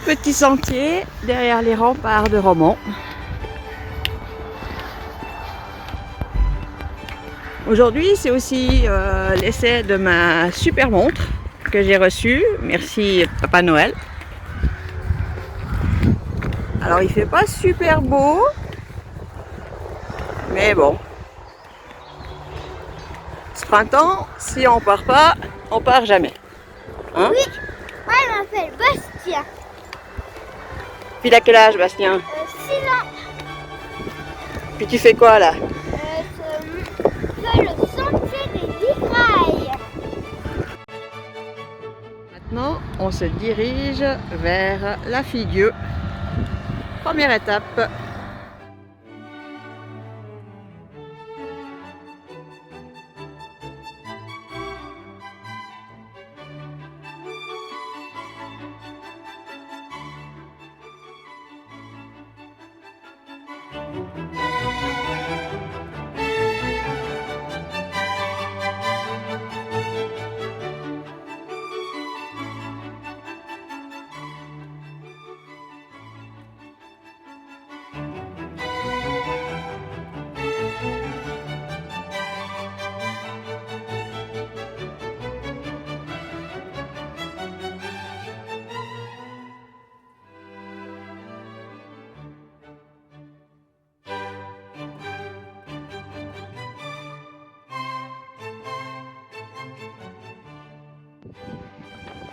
Petit sentier derrière les remparts de Romans. Aujourd'hui, c'est aussi l'essai de ma super montre que j'ai reçue. Merci Papa Noël. Alors, il fait pas super beau, mais bon. Ce printemps, si on part pas, on part jamais. Hein? Oui, moi je m'appelle Bastien. Puis t'as quel âge, Bastien? 6 ans. Puis tu fais quoi là? Je fais le sentier des livrailles. Maintenant, on se dirige vers la Figueux. Première étape.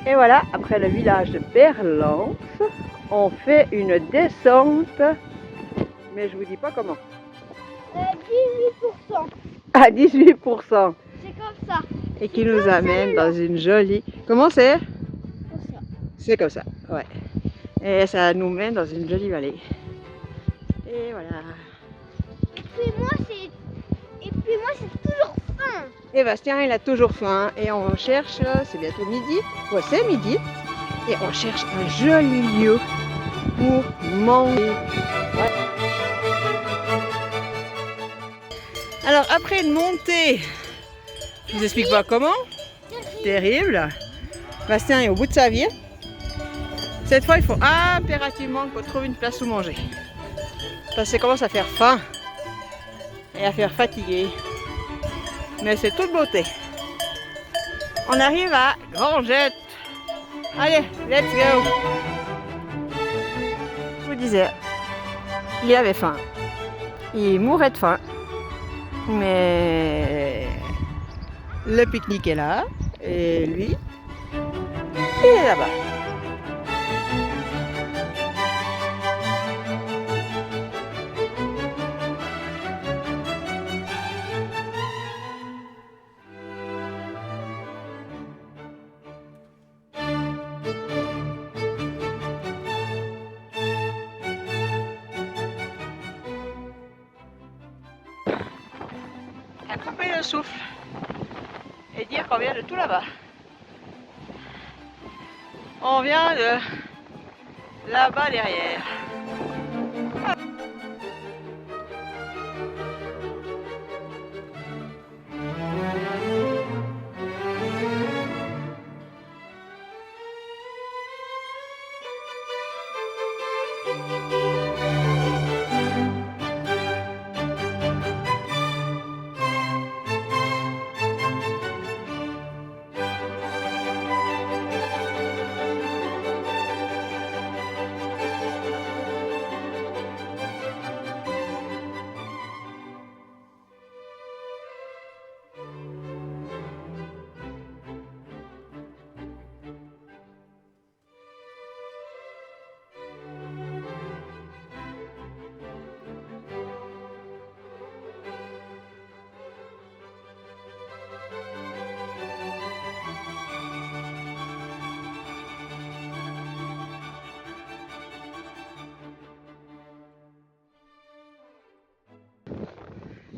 Et voilà, après le village de Berlance, on fait une descente, mais je vous dis pas comment. 18%. À 18%. C'est comme ça. Et qui nous amène dans une jolie... Comment c'est? Comme ça. C'est comme ça, ouais. Et ça nous mène dans une jolie vallée. Et voilà. Et puis moi c'est toujours faim. Et Bastien, il a toujours faim. Et on cherche, c'est bientôt midi. Ouais, c'est midi. Et on cherche un joli lieu pour manger. Ouais. Alors, après une montée, je vous explique pas comment. Terrible. Bastien est au bout de sa vie. Cette fois, il faut impérativement qu'on trouve une place où manger. Parce que ça commence à faire faim et à faire fatiguer. Mais c'est toute beauté. On arrive à Grangette. Allez, let's go. Je vous disais, il avait faim. Il mourait de faim. Mais le pique-nique est là. Et lui, il est là-bas. À couper le souffle et dire qu'on vient de tout là-bas. On vient de là-bas derrière.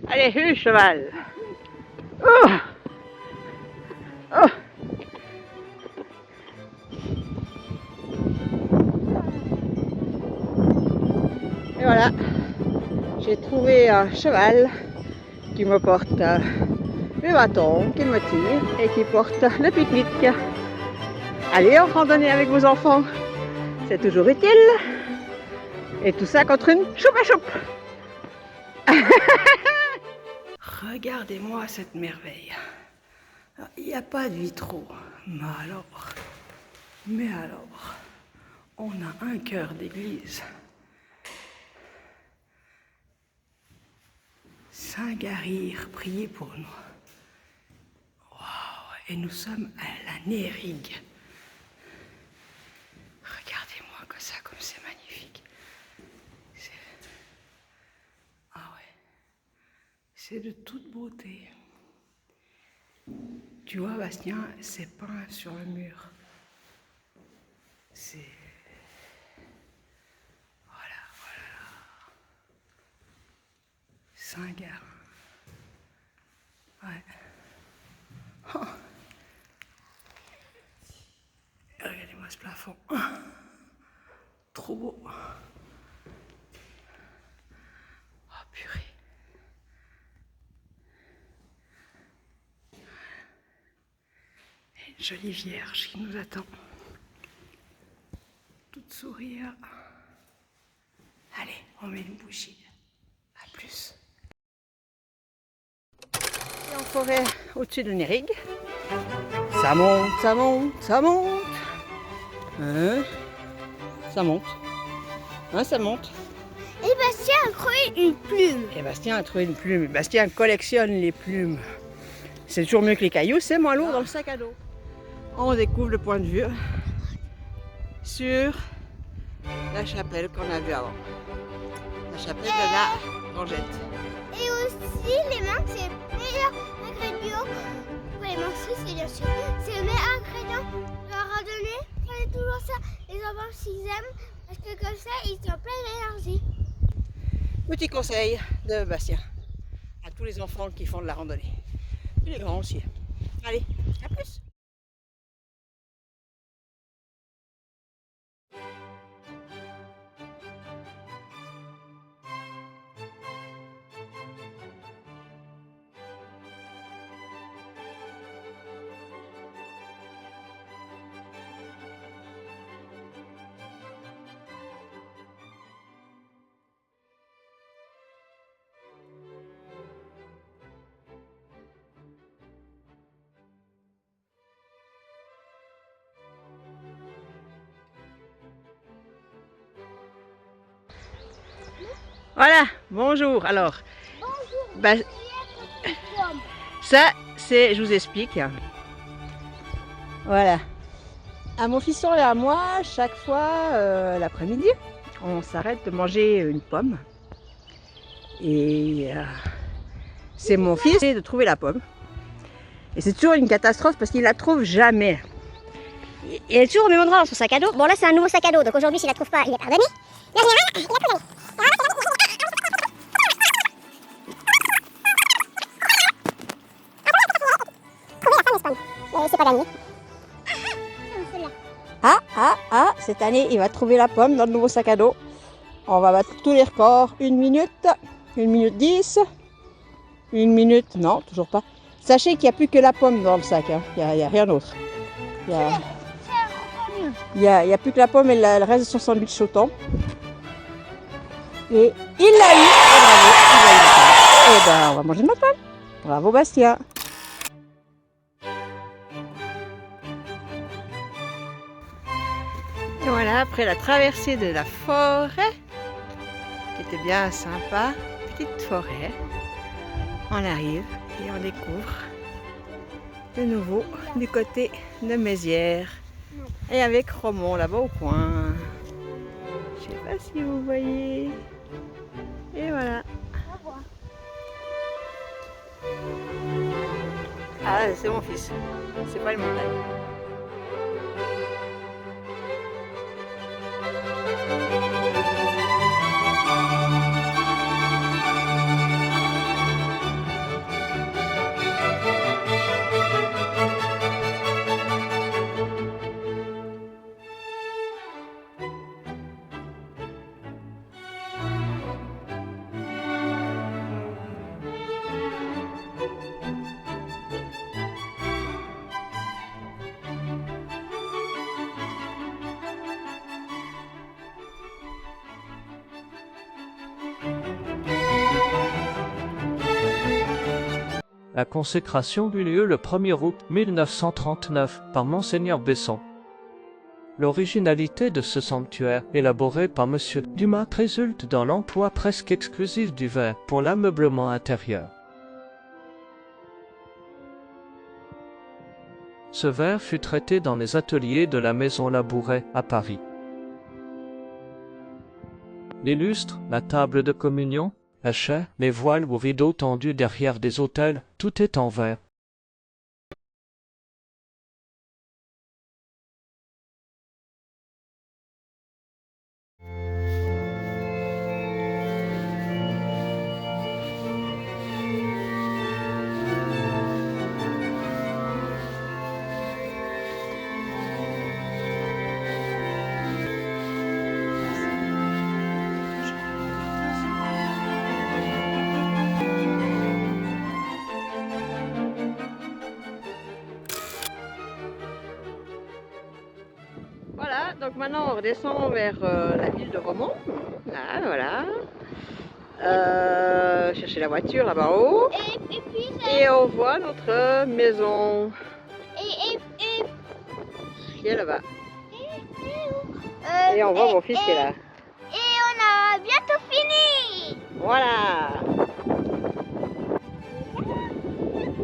Allez, hue, cheval. Oh. Oh. Et voilà, j'ai trouvé un cheval qui me porte le bâton, qui me tire et qui porte le pique-nique. Allez en randonnée avec vos enfants. C'est toujours utile. Et tout ça contre une choupe à choupe. Regardez-moi cette merveille. Il n'y a pas de vitraux. Mais alors, on a un cœur d'église. Saint Garir, priez pour nous. Wow. Et nous sommes à la Nérigue. Regardez-moi comme ça, comme c'est magnifique. Ah ouais. C'est de toute beauté. Tu vois, Bastien, c'est peint sur le mur. C'est... Voilà. Saint-Garin. Ouais. Oh. Regardez-moi ce plafond. Trop beau. Oh purée. Et une jolie vierge qui nous attend. Toute sourire. Allez, on met une bougie. À plus. Et en forêt au-dessus de Nérigue. Ça monte, ça monte, ça monte. Hein? Ça monte. Hein, ça monte. Et Bastien a trouvé une plume. Et Bastien a trouvé une plume. Bastien collectionne les plumes. C'est toujours mieux que les cailloux, c'est moins lourd dans le sac à dos. On découvre le point de vue sur la chapelle qu'on a vue avant. La chapelle de la Rangette. Et aussi, les mangues, c'est le meilleur ingrédient. Pour les mangues, c'est bien sûr. C'est le meilleur ingrédient de la randonnée. Prenez toujours ça, les enfants, s'ils aiment. Parce que comme ça, ils sont pleins d'énergie. Petit conseil de Bastien à tous les enfants qui font de la randonnée. Et les grands aussi. Allez, à plus. Voilà, bonjour. Alors, Bonjour, bah, pomme. ça, c'est, je vous explique. Voilà. À mon fiston et à moi, chaque fois, l'après-midi, on s'arrête de manger une pomme. Et c'est mon fils de trouver la pomme. Et c'est toujours une catastrophe parce qu'il la trouve jamais. Il est toujours au même endroit dans son sac à dos. Bon là c'est un nouveau sac à dos, donc aujourd'hui s'il la trouve pas, il est pardonné. Mais en général, il la trouve. C'est pas gagné. Cette année, il va trouver la pomme dans le nouveau sac à dos. On va battre tous les records. 1 minute, 1 minute 10, 1 minute, non, toujours pas. Sachez qu'il n'y a plus que la pomme dans le sac, hein. Il n'y a rien d'autre. Il y a plus que la pomme et le reste de son sandwich au thon. Et il l'a eu, et bravo, il a eu la pomme. Et ben, on va manger notre pomme. Bravo Bastien. Et voilà, après la traversée de la forêt, qui était bien sympa, petite forêt, on arrive et on découvre de nouveau du côté de Mézières et avec Romont là-bas au coin. Je sais pas si vous voyez. Et voilà. Ah, c'est mon fils, c'est pas une montagne. La consécration eut lieu le 1er août 1939 par Monseigneur Besson. L'originalité de ce sanctuaire, élaboré par M. Dumas, résulte dans l'emploi presque exclusif du verre pour l'ameublement intérieur. Ce verre fut traité dans les ateliers de la Maison Labouret à Paris. Les lustres, la table de communion, la chaire, les voiles ou rideaux tendus derrière des autels, tout est en verre. Voilà, donc maintenant on redescend vers la ville de Romont. Là, voilà. Chercher la voiture là-bas haut. Et puis, Et on voit notre maison qui est là-bas. Et on voit mon fils qui est là. Et on a bientôt fini. Voilà.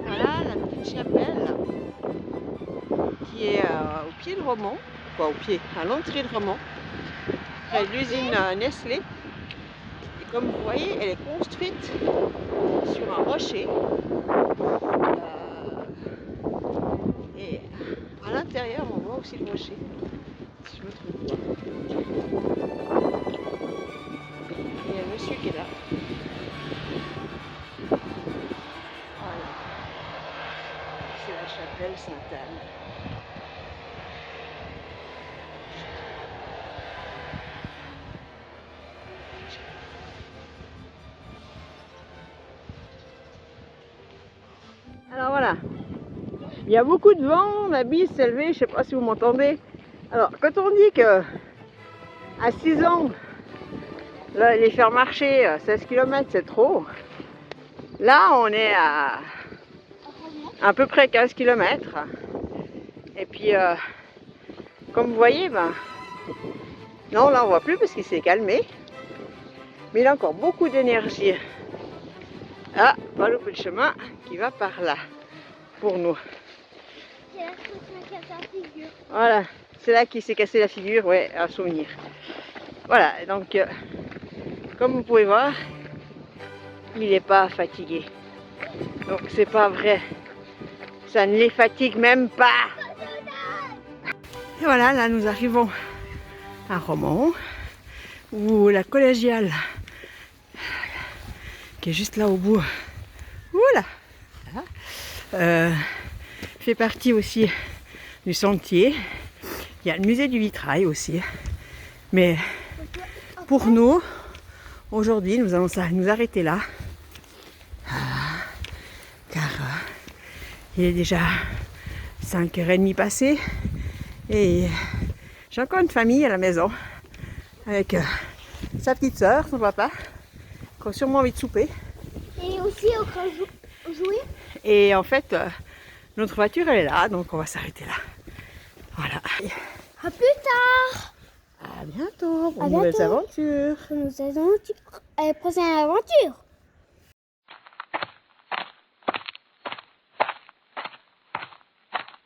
Voilà la petite chapelle qui est au pied de Romont. Quoi, au pied, à l'entrée de Romont, près de l'usine Nestlé. Et comme vous voyez, elle est construite sur un rocher. Et à l'intérieur, on voit aussi le rocher, si je me trompe pas. Il y a un monsieur qui est là. Voilà. C'est la chapelle Sainte-Anne. Alors voilà, il y a beaucoup de vent, ma bise s'est levée, je ne sais pas si vous m'entendez. Alors quand on dit que à 6 ans, là, les faire marcher 16 km c'est trop, là on est à peu près 15 km. Et puis comme vous voyez, ben, non là on voit plus parce qu'il s'est calmé, mais il a encore beaucoup d'énergie. Ah, pas le bout de chemin qui va par là, pour nous. C'est là qu'il se casse la figure. Voilà, c'est là qu'il s'est cassé la figure, ouais, un souvenir. Voilà, donc, comme vous pouvez voir, il n'est pas fatigué. Donc c'est pas vrai, ça ne les fatigue même pas. Et voilà, là nous arrivons à Romont, où la collégiale qui est juste là au bout, voilà, fait partie aussi du sentier. Il y a le musée du vitrail aussi. Mais pour nous, aujourd'hui, nous allons nous arrêter là. Car il est déjà 5h30 passé. Et j'ai encore une famille à la maison. Avec sa petite soeur, son papa, qui a sûrement envie de souper. Et aussi au cas jouer. Et en fait, notre voiture elle est là, donc on va s'arrêter là. Voilà. À plus tard. À bientôt pour À de nouvelles bientôt. aventures. Nous allons à la prochaine aventure.